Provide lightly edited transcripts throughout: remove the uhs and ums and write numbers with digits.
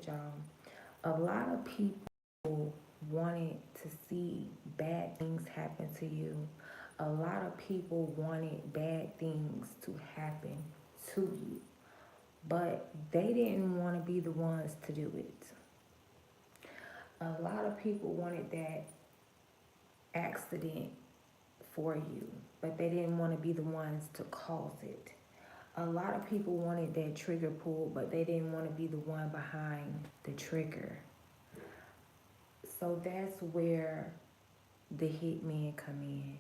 y'all. A lot of people wanted to see bad things happen to you. A lot of people wanted bad things to happen to you, but they didn't want to be the ones to do it. A lot of people wanted that accident for you, but they didn't want to be the ones to cause it. A lot of people wanted that trigger pull, but they didn't want to be the one behind the trigger. So that's where the hitmen come in.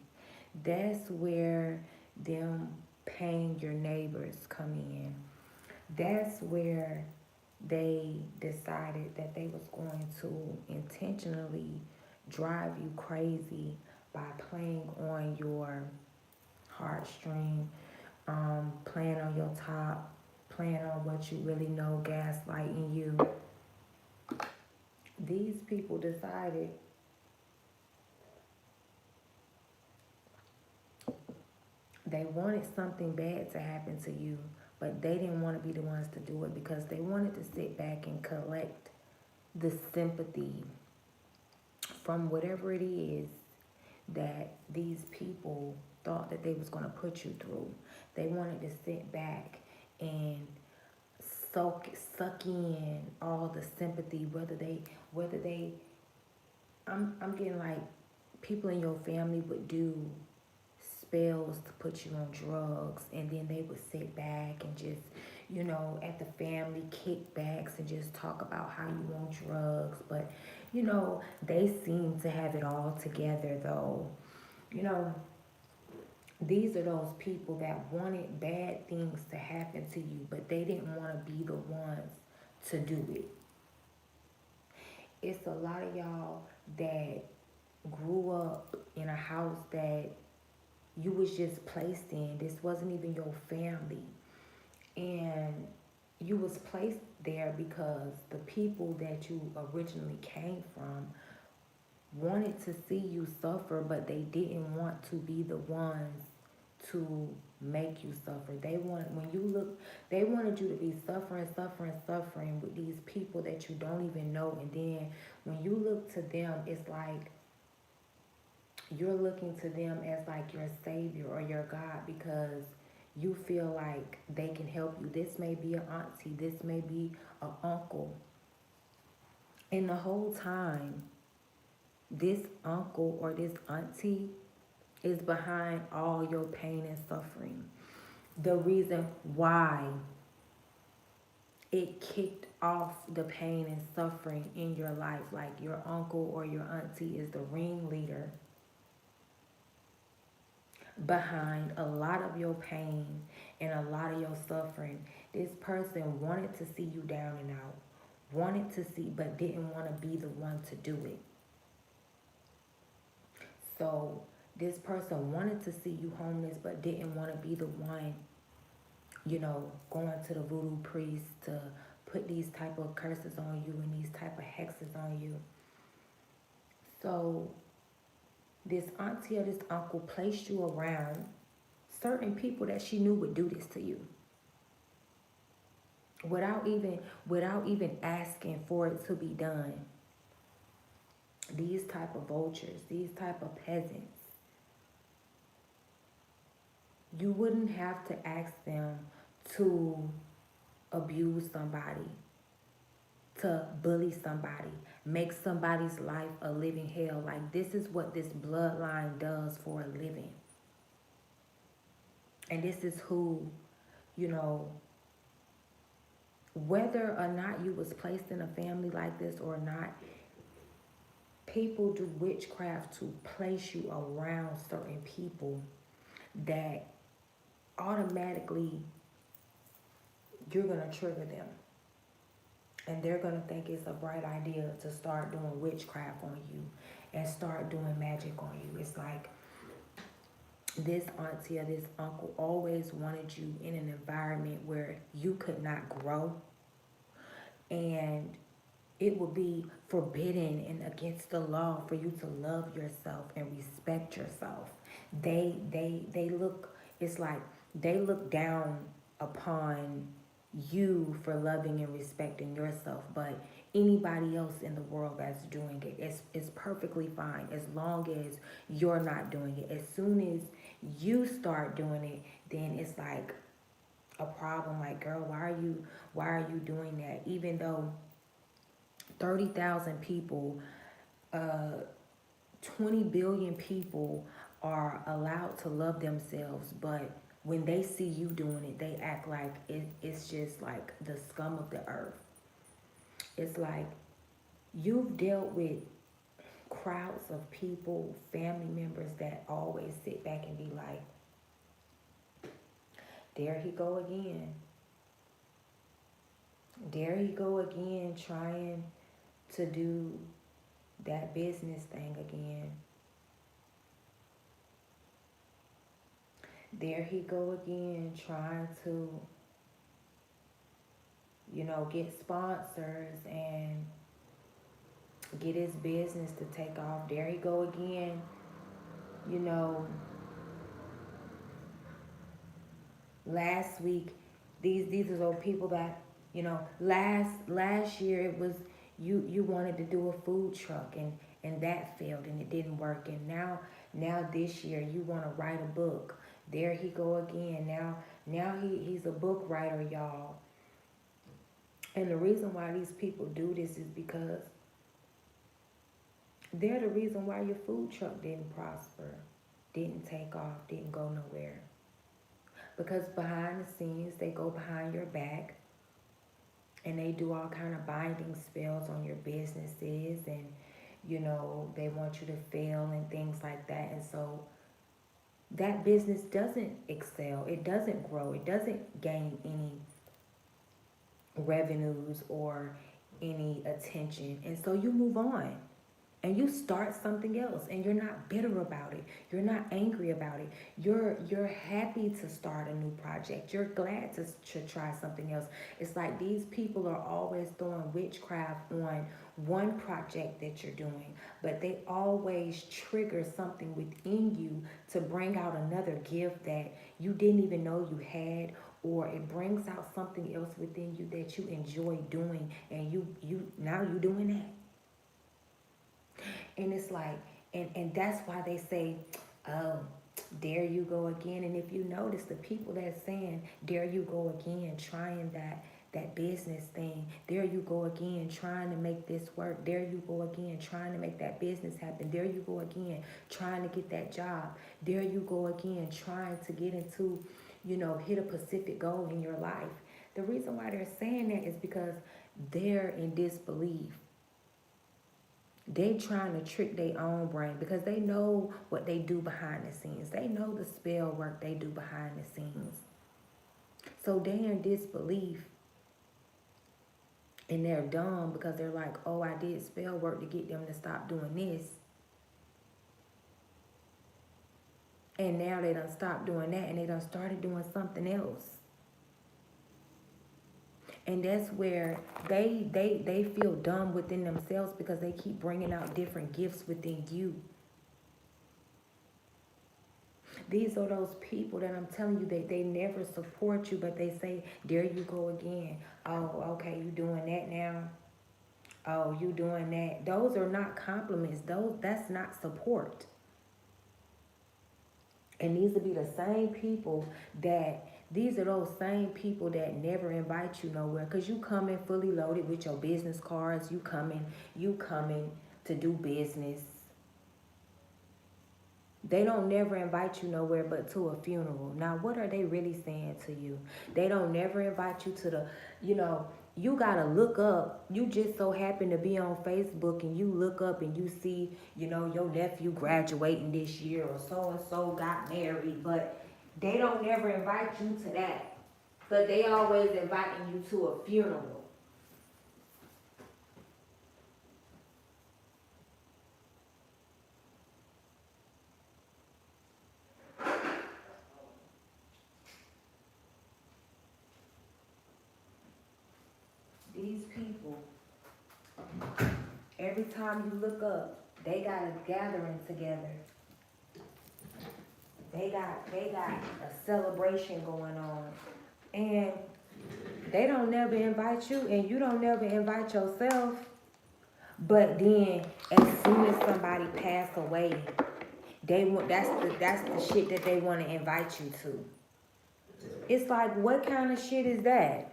That's where them paying your neighbors come in. That's where they decided that they was going to intentionally drive you crazy by playing on your heartstring, playing on your top, playing on what you really know, gaslighting you. These people decided they wanted something bad to happen to you, but they didn't want to be the ones to do it because they wanted to sit back and collect the sympathy from whatever it is that these people thought that they was going to put you through. They wanted to sit back and suck in all the sympathy, whether they I'm getting like people in your family would do spells to put you on drugs, and then they would sit back and just, at the family kickbacks and just talk about how you want drugs. But, they seem to have it all together though. You know, these are those people that wanted bad things to happen to you, but they didn't want to be the ones to do it. It's a lot of y'all that grew up in a house that you was just placed in. This wasn't even your family. And you was placed there because the people that you originally came from wanted to see you suffer, but they didn't want to be the ones to make you suffer. They wanted you to be suffering with these people that you don't even know. And then when you look to them, it's like you're looking to them as like your savior or your God, because you feel like they can help you. This may be an auntie, this may be an uncle. And the whole time, this uncle or this auntie is behind all your pain and suffering. The reason why it kicked off the pain and suffering in your life, like your uncle or your auntie is the ringleader behind a lot of your pain and a lot of your suffering. This person wanted to see you down and out, wanted to see, but didn't want to be the one to do it. So this person wanted to see you homeless, but didn't want to be the one, going to the voodoo priest to put these type of curses on you and these type of hexes on you. So this auntie or this uncle placed you around certain people that she knew would do this to you without even asking for it to be done. These type of vultures, these type of peasants, you wouldn't have to ask them to abuse somebody, to bully somebody, make somebody's life a living hell. Like, this is what this bloodline does for a living. And this is who, whether or not you was placed in a family like this or not, people do witchcraft to place you around certain people that automatically you're going to trigger them. And they're going to think it's a bright idea to start doing witchcraft on you and start doing magic on you. It's like this auntie or this uncle always wanted you in an environment where you could not grow, and it would be forbidden and against the law for you to love yourself and respect yourself. They look, it's like they look down upon you for loving and respecting yourself, but anybody else in the world that's doing it, it's perfectly fine as long as you're not doing it. As soon as you start doing it, then it's like a problem. Like, girl, why are you doing that? Even though 30,000 people, uh 20 billion people are allowed to love themselves, but when they see you doing it, they act like it's just like the scum of the earth. It's like you've dealt with crowds of people, family members that always sit back and be like, there he go again. There he go again trying to do that business thing again. There he go again trying to, get sponsors and get his business to take off. There he go again, you know, last week, these are those people that, last year it was you wanted to do a food truck and that failed and it didn't work. And now this year you want to write a book. There he go again. Now he's a book writer, y'all. And the reason why these people do this is because they're the reason why your food truck didn't prosper, didn't take off, didn't go nowhere. Because behind the scenes, they go behind your back and they do all kind of binding spells on your businesses, and they want you to fail and things like that. And so that business doesn't excel, it doesn't grow, it doesn't gain any revenues or any attention, and so you move on and you start something else, and you're not bitter about it, you're not angry about it, you're happy to start a new project, you're glad to try something else. It's like these people are always throwing witchcraft on one project that you're doing, but they always trigger something within you to bring out another gift that you didn't even know you had, or it brings out something else within you that you enjoy doing, and you now you're doing that. And it's like, and that's why they say, oh, there you go again. And if you notice, the people that's saying, there you go again, trying that business thing, there you go again, trying to make this work, there you go again, trying to make that business happen, there you go again, trying to get that job, there you go again, trying to get into, hit a specific goal in your life. The reason why they're saying that is because they're in disbelief. They trying to trick their own brain because they know what they do behind the scenes. They know the spell work they do behind the scenes. So they're in disbelief and they're dumb because they're like, oh, I did spell work to get them to stop doing this. And now they done stopped doing that and they done started doing something else. And that's where they feel dumb within themselves because they keep bringing out different gifts within you. These are those people that I'm telling you that they never support you, but they say, there you go again. Oh, okay, you doing that now? Oh, you doing that? Those are not compliments. That's not support. And these will be the same people these are those same people that never invite you nowhere, because you coming fully loaded with your business cards. You coming to do business. They don't never invite you nowhere but to a funeral. Now, what are they really saying to you? They don't never invite you to the, you got to look up. You just so happen to be on Facebook and you look up and you see, your nephew graduating this year or so-and-so got married. But they don't never invite you to that. But they always inviting you to a funeral. These people, every time you look up, they got a gathering together. They got a celebration going on. And They don't never invite you, and you don't never invite yourself. But then, as soon as somebody pass away, they want that's the shit that they want to invite you to. It's like, what kind of shit is that?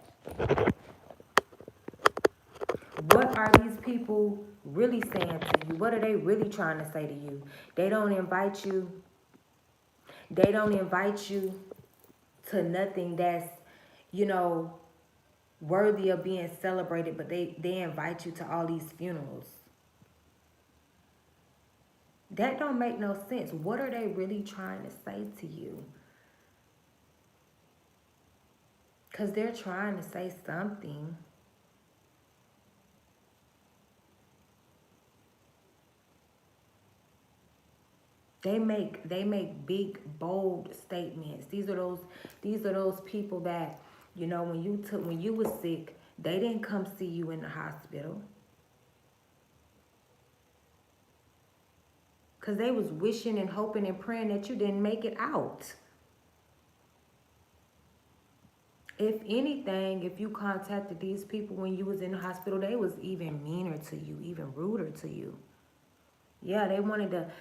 What are these people really saying to you? What are they really trying to say to you? They don't invite you. They don't invite you to nothing that's, you know, worthy of being celebrated, but they invite you to all these funerals. That don't make no sense. What are they really trying to say to you? Because they're trying to say something. They make big, bold statements. These are those people that, you know, when you was sick, they didn't come see you in the hospital. Because they was wishing and hoping and praying that you didn't make it out. If anything, if you contacted these people when you was in the hospital, they was even meaner to you, even ruder to you. Yeah, they wanted to,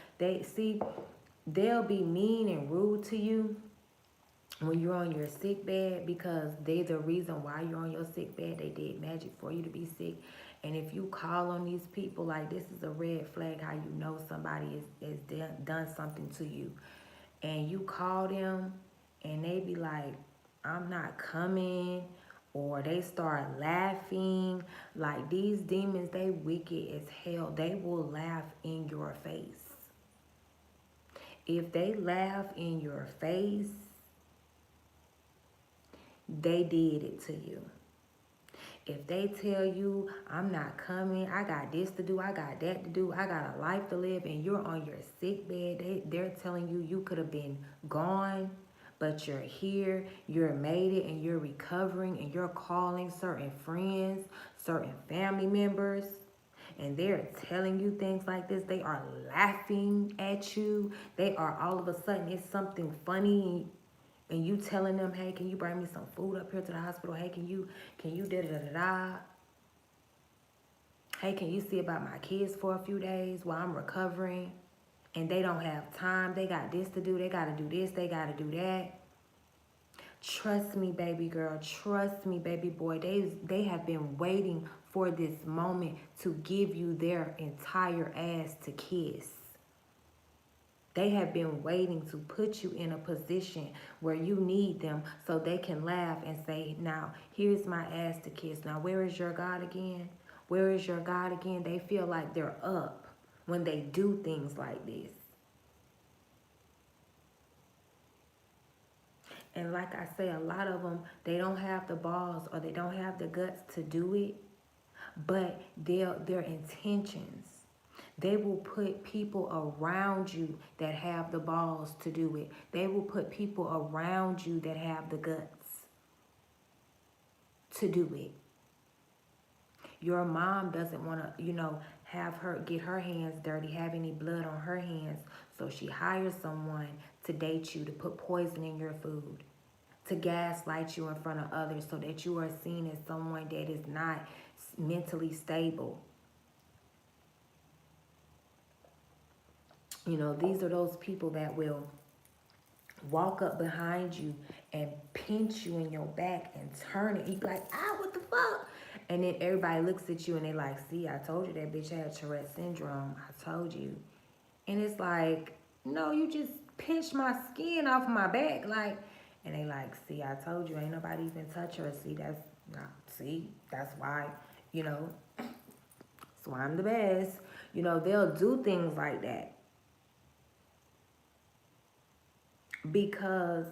they'll be mean and rude to you when you're on your sick bed because they're the reason why you're on your sick bed. They did magic for you to be sick. And if you call on these people, like, this is a red flag, how you know somebody is done something to you. And you call them and they be like, I'm not coming, or they start laughing. Like, these demons, they wicked as hell. They will laugh in your face. If they laugh in your face, they did it to you. If they tell you, I'm not coming, I got this to do, I got that to do, I got a life to live, and you're on your sick bed, they're telling you you could have been gone, but you're here, you're made it, and you're recovering, and you're calling certain friends, certain family members, and they're telling you things like this. They are laughing at you. They are, all of a sudden, it's something funny, and you telling them, hey, can you bring me some food up here to the hospital? Hey, can you da-da-da-da-da? Hey, can you see about my kids for a few days while I'm recovering? And they don't have time. They got this to do. They got to do this. They got to do that. Trust me, baby girl. Trust me, baby boy. They have been waiting for this moment to give you their entire ass to kiss. They have been waiting to put you in a position where you need them so they can laugh and say, now, here's my ass to kiss. Now, where is your God again? Where is your God again? They feel like they're up when they do things like this. And like I say, a lot of them, they don't have the balls or they don't have the guts to do it, but their intentions. They will put people around you that have the balls to do it. They will put people around you that have the guts to do it. Your mom doesn't want to, have her get her hands dirty, have any blood on her hands. So she hires someone to date you, to put poison in your food, to gaslight you in front of others so that you are seen as someone that is not mentally stable. These are those people that will walk up behind you and pinch you in your back and turn it. You be like, what the fuck? And then everybody looks at you and they like, see, I told you that bitch had Tourette syndrome. I told you. And it's like, no, you just pinched my skin off my back. Like, and they like, see, I told you, ain't nobody even touch her. That's why, that's why I'm the best. They'll do things like that. Because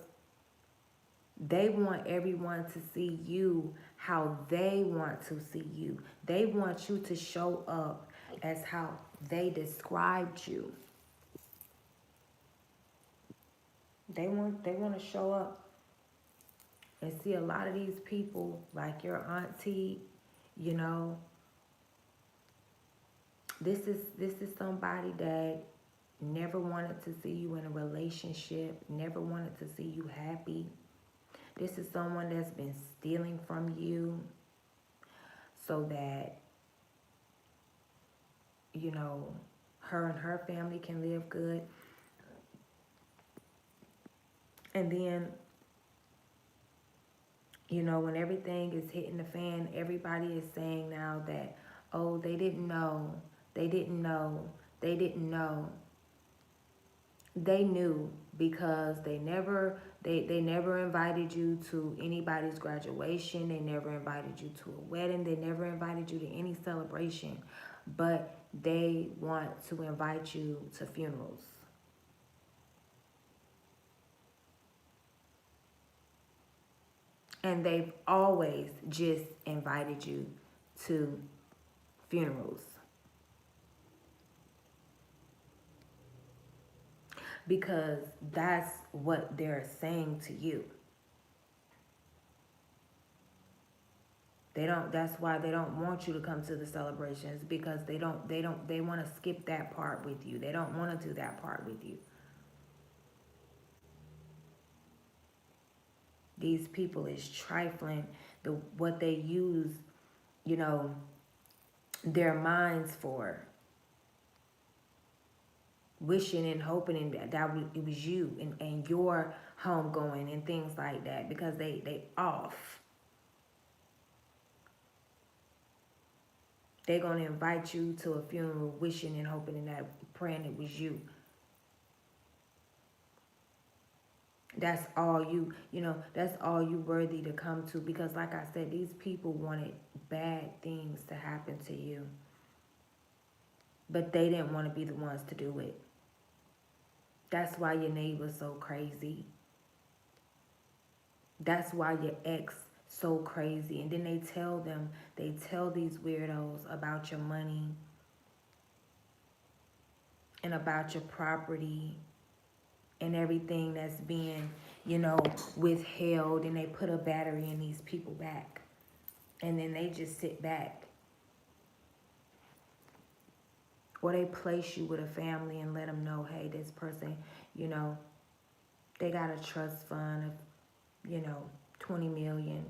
they want everyone to see you how they want to see you. They want you to show up as how they described you. They want to show up and see a lot of these people, like your auntie, this is somebody that never wanted to see you in a relationship, never wanted to see you happy. This is someone that's been stealing from you so that, you know, her and her family can live good. And then, you know, when everything is hitting the fan, everybody is saying now that, oh, they didn't know, they didn't know, they didn't know. They knew because they never invited you to anybody's graduation. They never invited you to a wedding. They never invited you to any celebration. But they want to invite you to funerals. And they've always just invited you to funerals. Because that's what they're saying to you. That's why they don't want you to come to the celebrations, because they want to skip that part with you. They don't want to do that part with you. These people is trifling what they use, you know, their minds for. Wishing and hoping that it was you and your home going and things like that, because they off. They're going to invite you to a funeral wishing and hoping and that praying it was you. That's all that's all you worthy to come to, because like I said, these people wanted bad things to happen to you. But they didn't want to be the ones to do it. That's why your neighbor's so crazy. That's why your ex so crazy. And then they tell these weirdos about your money and about your property and everything that's being, withheld, and they put a battery in these people back. And then they just sit back. Or they place you with a family and let them know, hey, this person, they got a trust fund of, 20 million.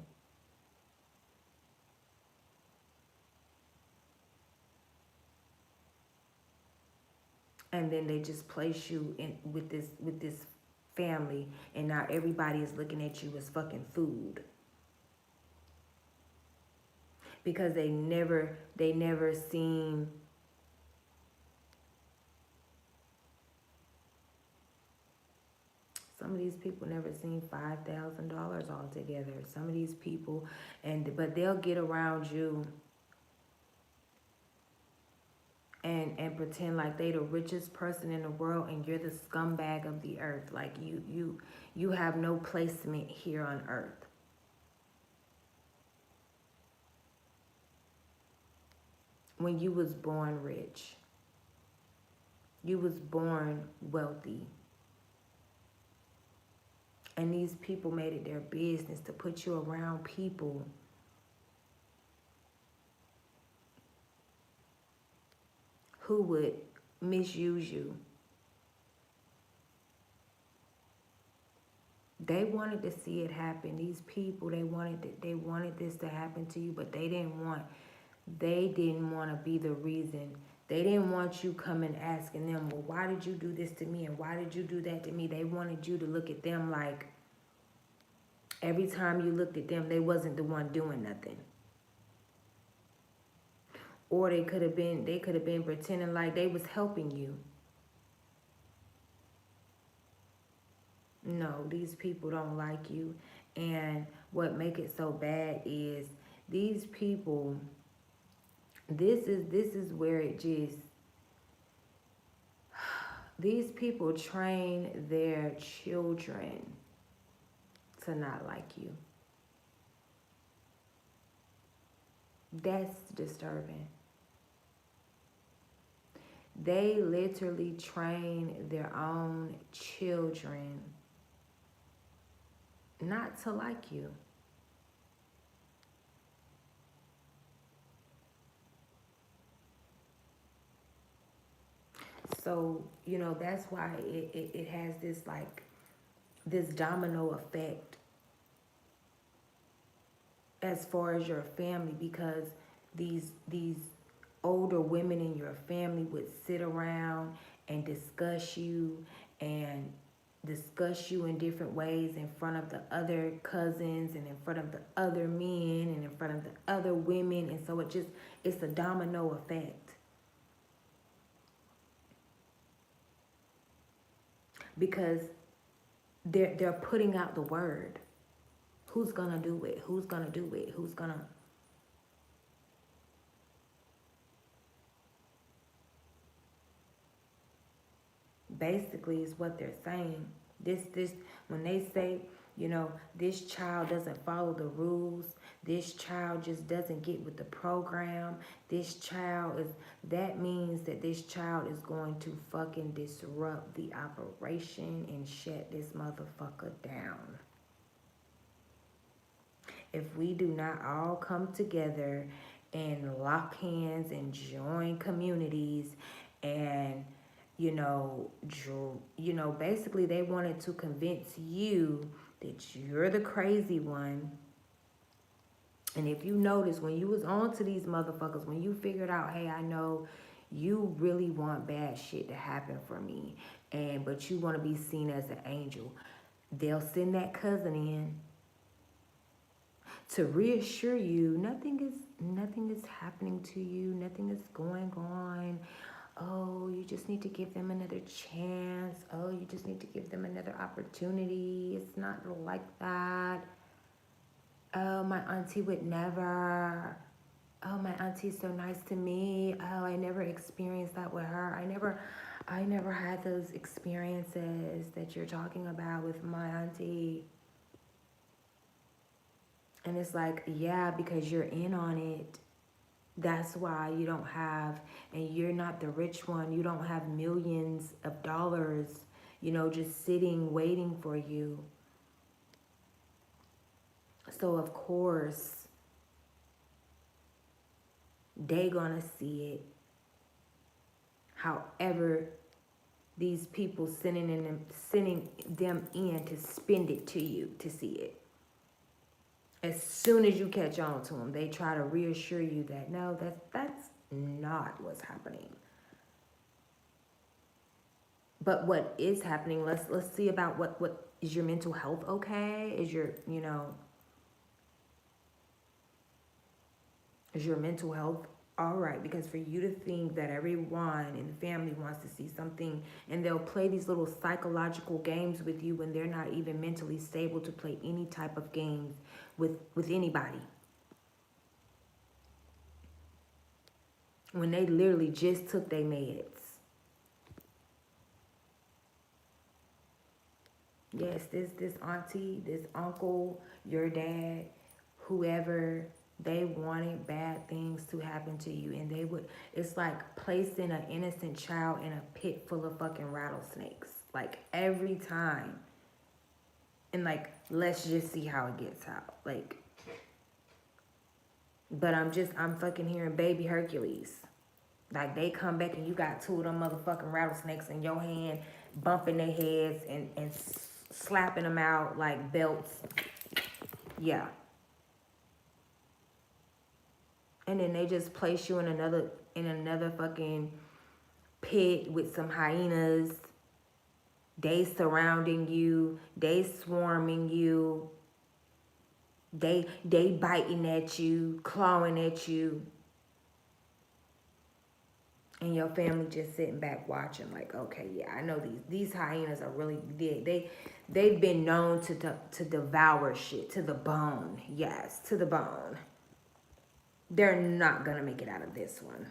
And then they just place you in with this family, and now everybody is looking at you as fucking food. Because they never seen some of these people never seen $5,000 altogether. Some of these people, but they'll get around you and pretend like they the richest person in the world, and you're the scumbag of the earth. Like you have no placement here on earth. When you was born rich, you was born wealthy. And these people made it their business to put you around people who would misuse you. They wanted to see it happen. These people, they wanted this to happen to you, but they didn't want to be the reason. They didn't want you coming asking them, well, why did you do this to me? And why did you do that to me? They wanted you to look at them like every time you looked at them, they wasn't the one doing nothing. Or they could have been pretending like they was helping you. No, these people don't like you. And what make it so bad is these people, this is where it just, these people train their children to not like you. That's disturbing. They literally train their own children not to like you. So, that's why it has this domino effect as far as your family, because these older women in your family would sit around and and discuss you in different ways in front of the other cousins and in front of the other men and in front of the other women, and so it's a domino effect, because they're putting out the word. Who's gonna do it? Who's gonna do it? Who's gonna... Basically is what they're saying. This when they say, this child doesn't follow the rules, this child just doesn't get with the program, this child is... that means that this child is going to fucking disrupt the operation and shut this motherfucker down. If we do not all come together and lock hands and join communities and basically they wanted to convince you that you're the crazy one. And if you notice, when you was on to these motherfuckers, when you figured out, hey, I know you really want bad shit to happen for me, but you want to be seen as an angel, they'll send that cousin in to reassure you nothing is happening to you, nothing is going on. Oh, you just need to give them another chance. Oh, you just need to give them another opportunity. It's not like that. Oh, my auntie would never. Oh, my auntie's so nice to me. Oh, I never experienced that with her. I never had those experiences that you're talking about with my auntie. And it's like, yeah, because you're in on it. That's why you don't have, and you're not the rich one. You don't have millions of dollars, just sitting, waiting for you. So of course, they gonna see it. However, these people sending them in to spend it to you to see it. As soon as you catch on to them, they try to reassure you that no, that's not what's happening. But what is happening? Let's see about what is your mental health okay? Is your mental health all right? Because for you to think that everyone in the family wants to see something, and they'll play these little psychological games with you when they're not even mentally stable to play any type of games with anybody. When they literally just took their meds. Yes, this auntie, this uncle, your dad, whoever, they wanted bad things to happen to you, and it's like placing an innocent child in a pit full of fucking rattlesnakes, like every time. And like, let's just see how it gets out. Like, but I'm fucking hearing baby Hercules. Like, they come back and you got two of them motherfucking rattlesnakes in your hand, bumping their heads and slapping them out like belts. Yeah. And then they just place you in another fucking pit with some hyenas. They surrounding you. They swarming you. They biting at you, clawing at you. And your family just sitting back watching like, okay, yeah, I know these hyenas are really big. They've been known to devour shit to the bone. Yes, to the bone. They're not gonna make it out of this one.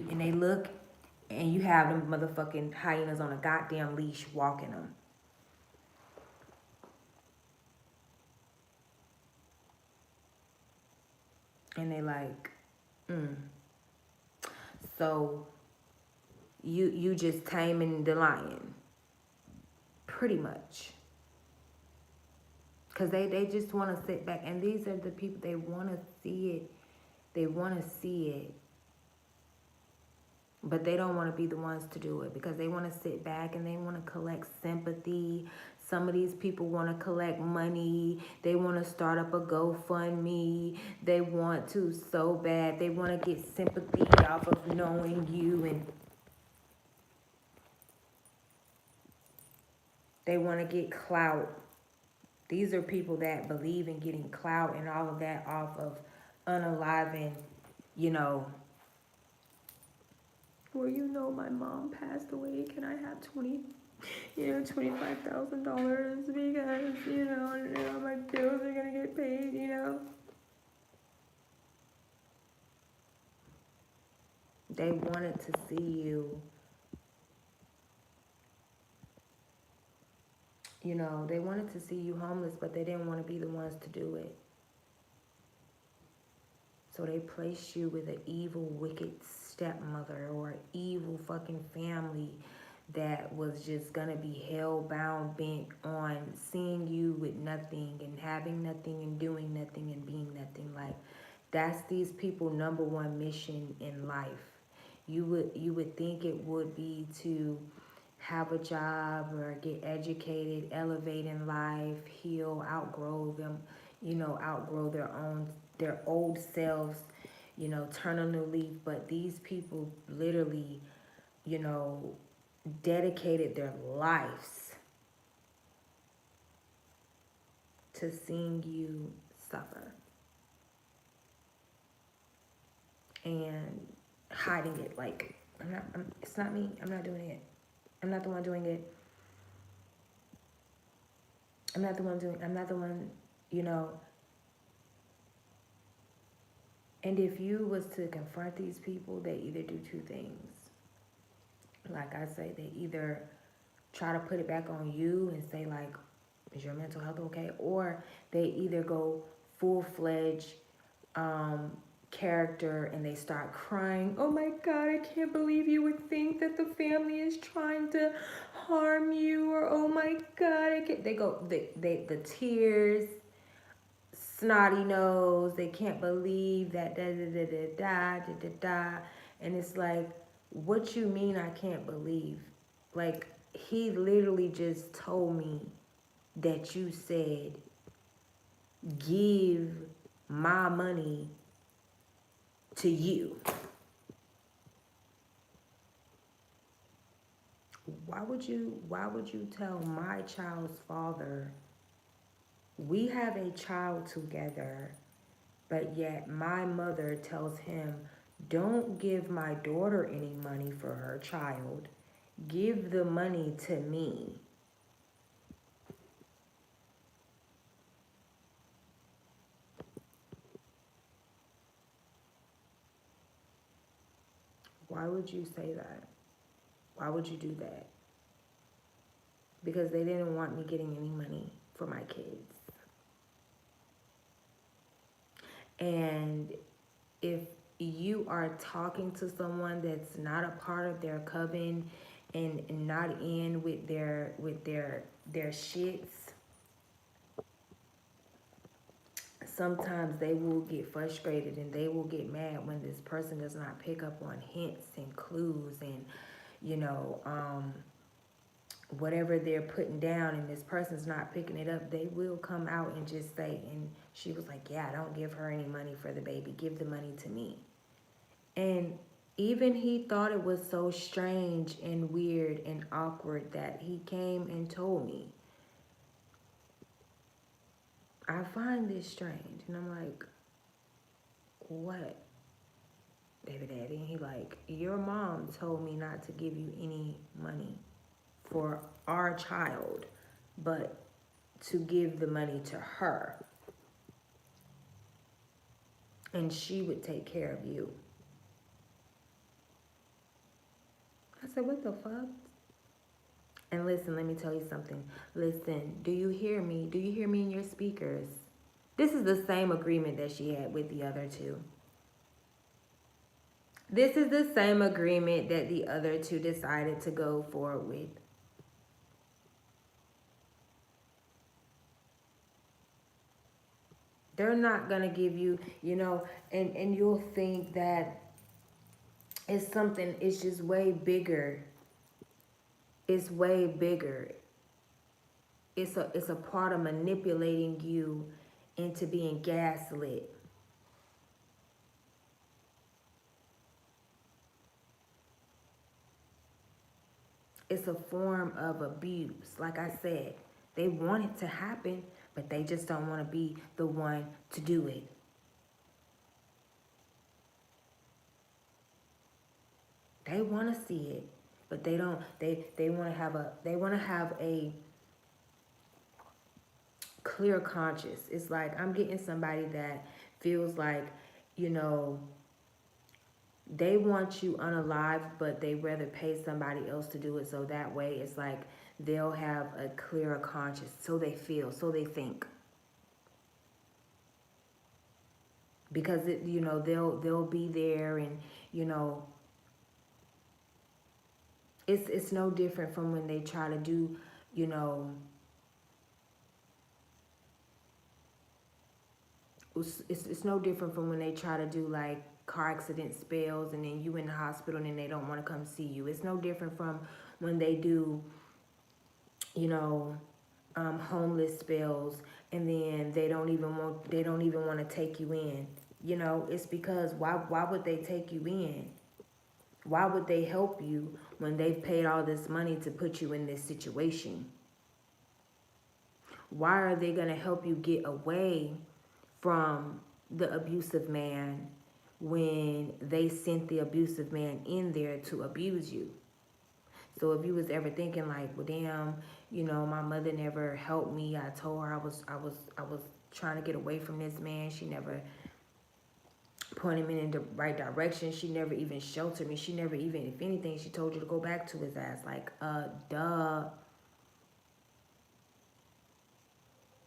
And they look, and you have them motherfucking hyenas on a goddamn leash walking them. And they like, So you just taming the lion. Pretty much. Because they just want to sit back. And these are the people, they want to see it. They want to see it. But they don't want to be the ones to do it because they want to sit back and they want to collect sympathy. Some of these people want to collect money. They want to start up a GoFundMe. They want to so bad. They want to get sympathy off of knowing you, and they want to get clout. These are people that believe in getting clout and all of that off of unaliving, you know, well, you know, my mom passed away. Can I have $25,000 because, my bills are gonna get paid. They wanted to see you, they wanted to see you homeless, but they didn't want to be the ones to do it. So they placed you with an evil, wicked stepmother or an evil fucking family that was just gonna be hell-bound, bent on seeing you with nothing and having nothing and doing nothing and being nothing. Like, that's these people' number one mission in life. You would think it would be to have a job or get educated, elevate in life, heal, outgrow them, outgrow their old selves, turn a new leaf. But these people literally, you know, dedicated their lives to seeing you suffer and hiding it. Like, it's not me. I'm not doing it. I'm not the one doing it. I'm not the one, And if you was to confront these people, they either do two things. Like I say, they either try to put it back on you and say, like, is your mental health okay? Or they either go full-fledged character and they start crying. Oh my God, I can't believe you would think that the family is trying to harm you. Or, oh my God, the tears, snotty nose, they can't believe that da da da da da da da. And it's like, what you mean I can't believe? Like, he literally just told me that you said, give my money to you. Why would you tell my child's father, we have a child together, but yet my mother tells him, don't give my daughter any money for her child. Give the money to me. Why would you say that? Why would you do that? Because they didn't want me getting any money for my kids. And if you are talking to someone that's not a part of their coven and not in with their shits, sometimes they will get frustrated and they will get mad when this person does not pick up on hints and clues and whatever they're putting down, and this person's not picking it up. They will come out and just say, and she was like, yeah, don't give her any money for the baby, give the money to me. And even he thought it was so strange and weird and awkward that he came and told me, I find this strange. And I'm like, what, baby daddy? And he like, your mom told me not to give you any money for our child, but to give the money to her. And she would take care of you. I said, what the fuck? And listen, let me tell you something. Listen, do you hear me? Do you hear me in your speakers? This is the same agreement that she had with the other two. This is the same agreement that the other two decided to go forward with. They're not going to give you, and you'll think that, It's something, it's just way bigger. It's way bigger. It's a part of manipulating you into being gaslit. It's a form of abuse. Like I said, they want it to happen, but they just don't want to be the one to do it. They want to see it, but they don't. They want to have a clear conscience. It's like I'm getting somebody that feels like, you know, they want you unalive, but they rather pay somebody else to do it. So that way, it's like they'll have a clearer conscience. So they feel, so they think, because they'll be there, and you know, it's no different from when they try to do, you know, it's no different from when they try to do like car accident spells, and then you in the hospital and then they don't want to come see you. It's no different from when they do, you know, homeless spells, and then they don't even want to take you in. You know, it's because why would they take you in? Why would they help you when they've paid all this money to put you in this situation? Why are they going to help you get away from the abusive man when they sent the abusive man in there to abuse you? So if you was ever thinking like, well, damn, you know, my mother never helped me. I told her I was trying to get away from this man. She never pointed me in the right direction. She never even sheltered me. She never even, if anything, she told you to go back to his ass. Like, duh.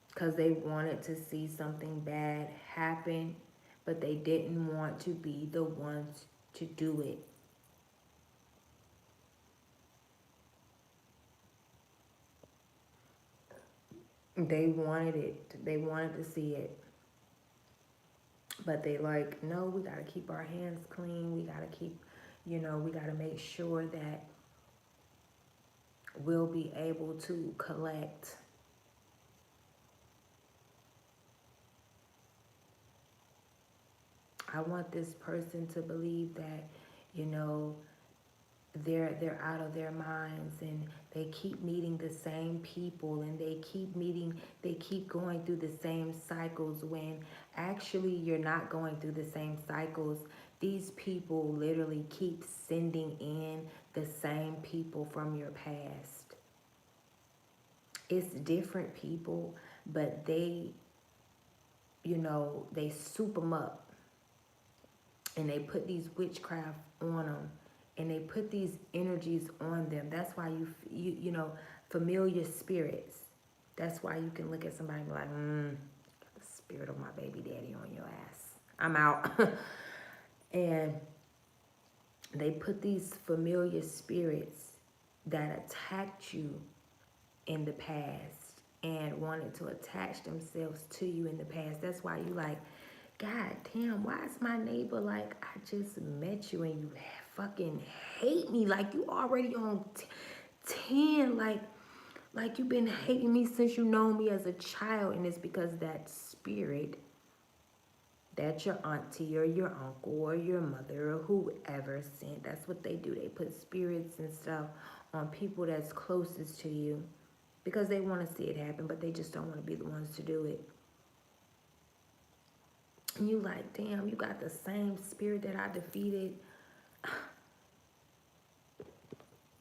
Because they wanted to see something bad happen, but they didn't want to be the ones to do it. They wanted it. They wanted to see it. But they like, no, we got to keep our hands clean. We got to keep, you know, we got to make sure that we'll be able to collect. I want this person to believe that, you know, they're out of their minds, and they keep meeting the same people, and they keep going through the same cycles, when actually you're not going through the same cycles. These people literally keep sending in the same people from your past. It's different people, but they, you know, they soup them up, and they put these witchcraft on them, and they put these energies on them. That's why you know, familiar spirits. That's why you can look at somebody and be like, the spirit of my baby daddy on your ass. I'm out. And they put these familiar spirits that attacked you in the past and wanted to attach themselves to you in the past. That's why you like, God damn, why is my neighbor like, I just met you and you fucking hate me? Like, you already on 10, like you've been hating me since you know me as a child. And it's because that spirit that your auntie or your uncle or your mother or whoever sent, that's what they do. They put spirits and stuff on people that's closest to you because they want to see it happen, but they just don't want to be the ones to do it. And you like, damn, you got the same spirit that I defeated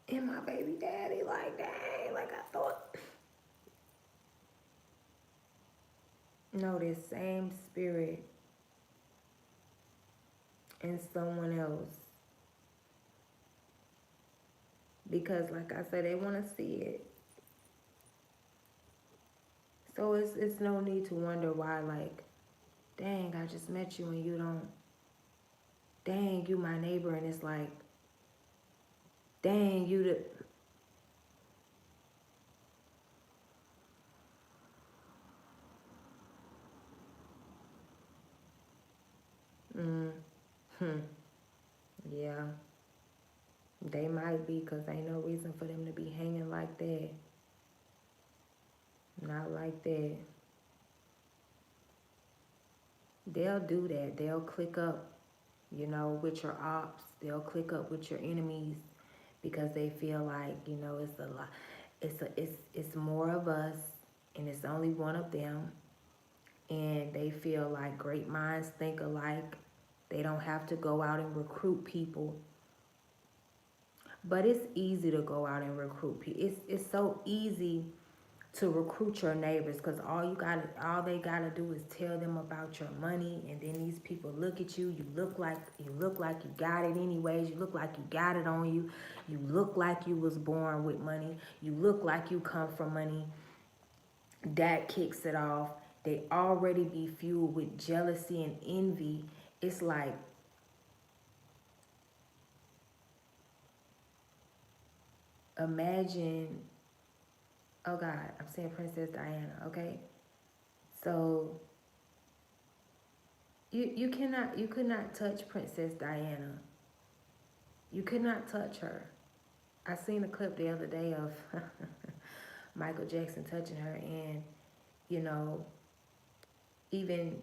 in my baby daddy. Like, dang, like I thought. No, this same spirit in someone else. Because like I said, they want to see it. So it's no need to wonder why, like, dang, I just met you and you don't, dang, you my neighbor, and it's like, dang, you the, yeah. They might be, because ain't no reason for them to be hanging like that. Not like that. They'll do that. They'll click up, with your ops. They'll click up with your enemies because they feel like, it's a lot. It's more of us, and it's only one of them. And they feel like great minds think alike. They don't have to go out and recruit people. But it's easy to go out and recruit people. It's so easy to recruit your neighbors, because all they gotta do is tell them about your money, and then these people look at you. You look like you got it anyways. You look like you got it on you. You look like you was born with money. You look like you come from money. That kicks it off. They already be fueled with jealousy and envy. It's like, imagine, oh God, I'm saying Princess Diana, okay? So you could not touch Princess Diana. You could not touch her. I seen a clip the other day of Michael Jackson touching her, and even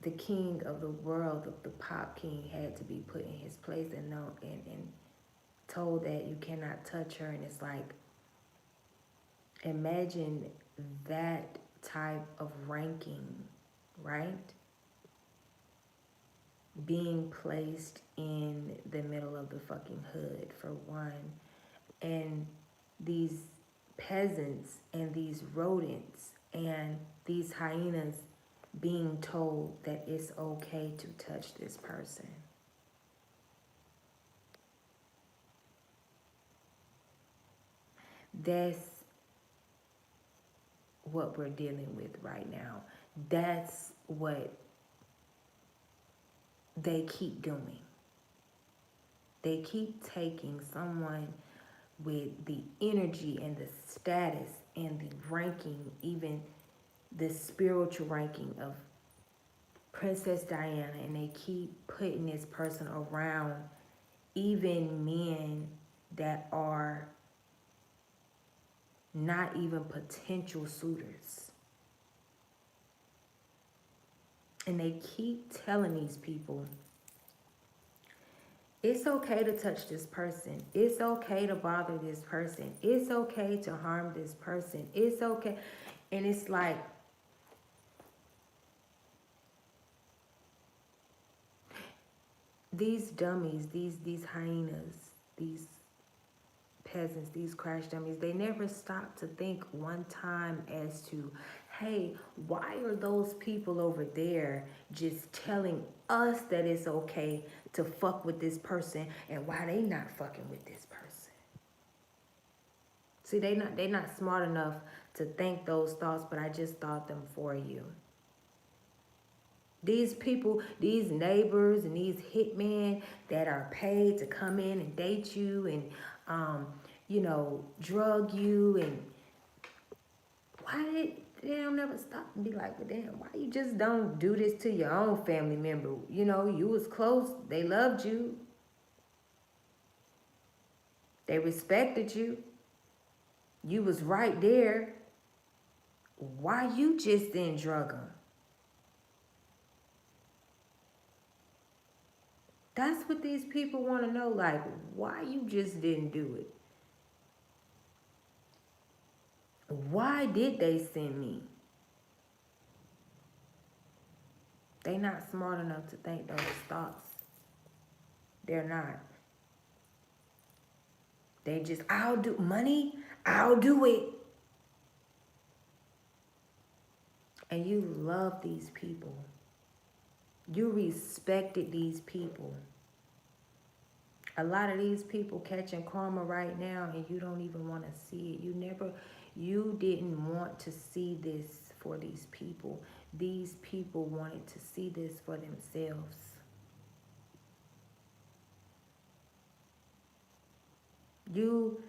the king of the world, the pop king, had to be put in his place and told that you cannot touch her. And it's like, imagine that type of ranking, right? Being placed in the middle of the fucking hood, for one. And these peasants and these rodents and these hyenas being told that it's okay to touch this person. That's what we're dealing with right now. That's what they keep doing. They keep taking someone with the energy and the status and the ranking, even the spiritual ranking of Princess Diana, and they keep putting this person around even men that are not even potential suitors. And they keep telling these people, it's okay to touch this person. It's okay to bother this person. It's okay to harm this person. It's okay. And it's like, these dummies, these hyenas, these peasants, these crash dummies, they never stop to think one time as to, hey, why are those people over there just telling us that it's okay to fuck with this person, and why they not fucking with this person? See, they not smart enough to think those thoughts, but I just thought them for you. These people, these neighbors and these hitmen that are paid to come in and date you and drug you, and why they don't never stop and be like, well, damn, why you just don't do this to your own family member? You was close, they loved you, they respected you, you was right there. Why you just didn't drug them? That's what these people want to know, like, why you just didn't do it? Why did they send me? They not smart enough to think those thoughts. They're not. They just, I'll do money, I'll do it. And you love these people. You respected these people. A lot of these people catching karma right now, and you don't even want to see it. You didn't want to see this for these people. These people wanted to see this for themselves. You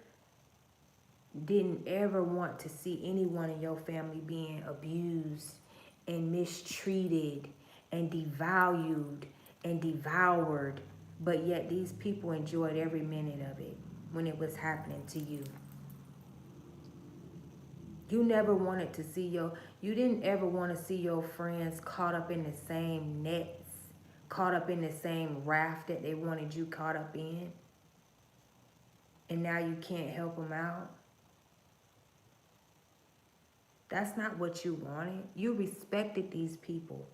didn't ever want to see anyone in your family being abused and mistreated and devalued and devoured. But yet these people enjoyed every minute of it when it was happening to you. You never wanted to see you didn't ever want to see your friends caught up in the same nets, caught up in the same raft that they wanted you caught up in. And now you can't help them out. That's not what you wanted. You respected these people.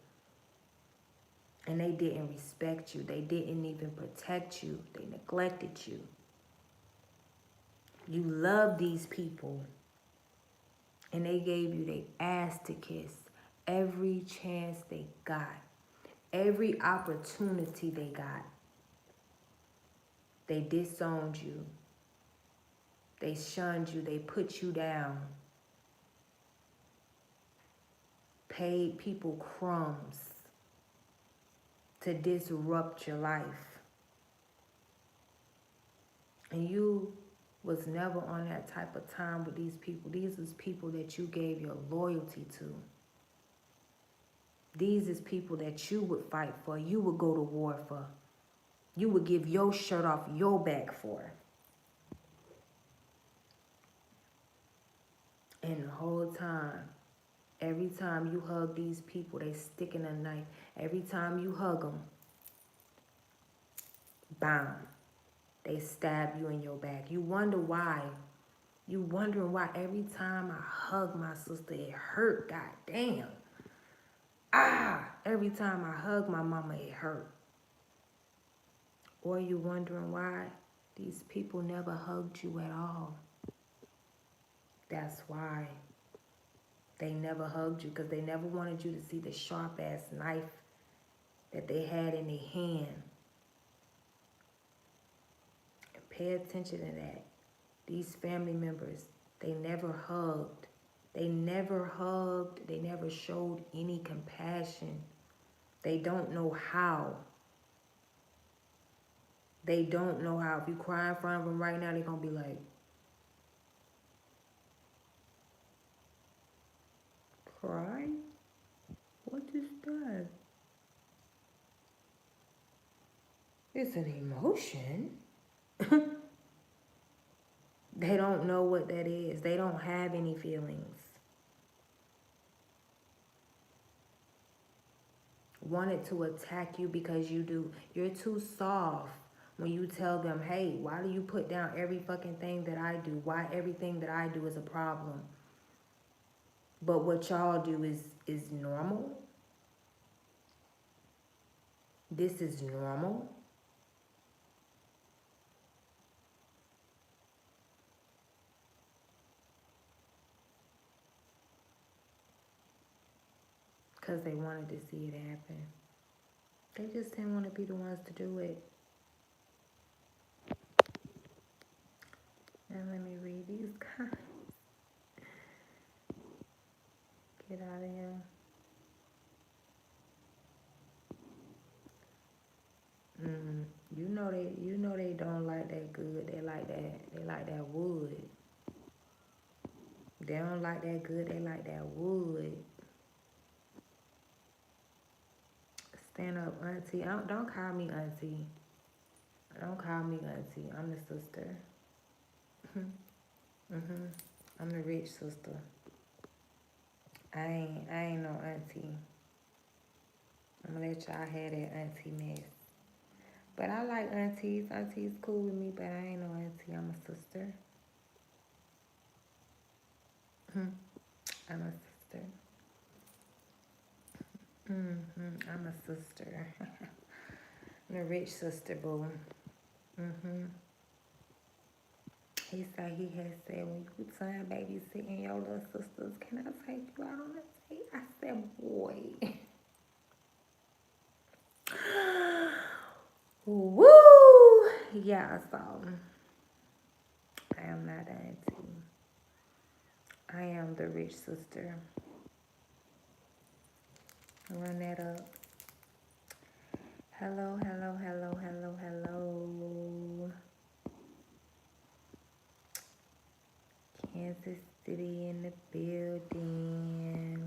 And they didn't respect you. They didn't even protect you. They neglected you. You loved these people. And they gave you their ass to kiss every chance they got. Every opportunity they got. They disowned you. They shunned you. They put you down. Paid people crumbs to disrupt your life. And you was never on that type of time with these people. These is people that you gave your loyalty to. These is people that you would fight for. You would go to war for. You would give your shirt off your back for. And the whole time, every time you hug these people, they sticking a knife. Every time you hug them, bam, they stab you in your back. You wonder why. You wondering why every time I hug my sister, it hurt. God damn. Every time I hug my mama, it hurt. Or you wondering why these people never hugged you at all. That's why. They never hugged you because they never wanted you to see the sharp-ass knife that they had in their hand. And pay attention to that. These family members, they never hugged. They never hugged. They never showed any compassion. They don't know how. They don't know how. If you cry in front of them right now, they're going to be like, cry? What is that? It's an emotion. They don't know what that is. They don't have any feelings. Wanted to attack you because you do. You're too soft when you tell them, hey, why do you put down every fucking thing that I do? Why everything that I do is a problem? But what y'all do is normal. This is normal. Because they wanted to see it happen. They just didn't want to be the ones to do it. Now let me read these comments. Get out of here. You know they don't like that good. They like that wood. They don't like that good. They like that wood. Stand up, auntie. Don't call me auntie. Don't call me auntie. I'm the sister. I'm the rich sister. I ain't no auntie. I'm gonna let y'all have that auntie mess. But I like aunties. Aunties cool with me, but I ain't no auntie. I'm a sister. I'm a sister. I'm a sister. I'm a rich sister, boo. He said he had said, when you time babysitting your little sisters, can I take you out on a date? I said, boy. Woo! Yeah, so I am not an auntie. I am the rich sister. Run that up. Hello, hello, hello, hello, hello. Kansas City in the building.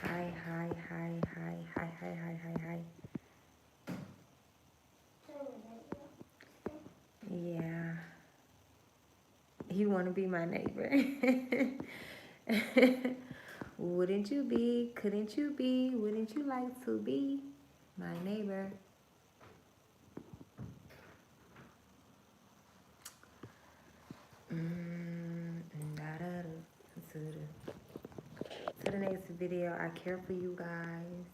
Hi, hi, hi, hi, hi, hi, hi, hi, hi. want to be my neighbor? Wouldn't you be? Couldn't you be? Wouldn't you like to be my neighbor? To the next video. I care for you guys.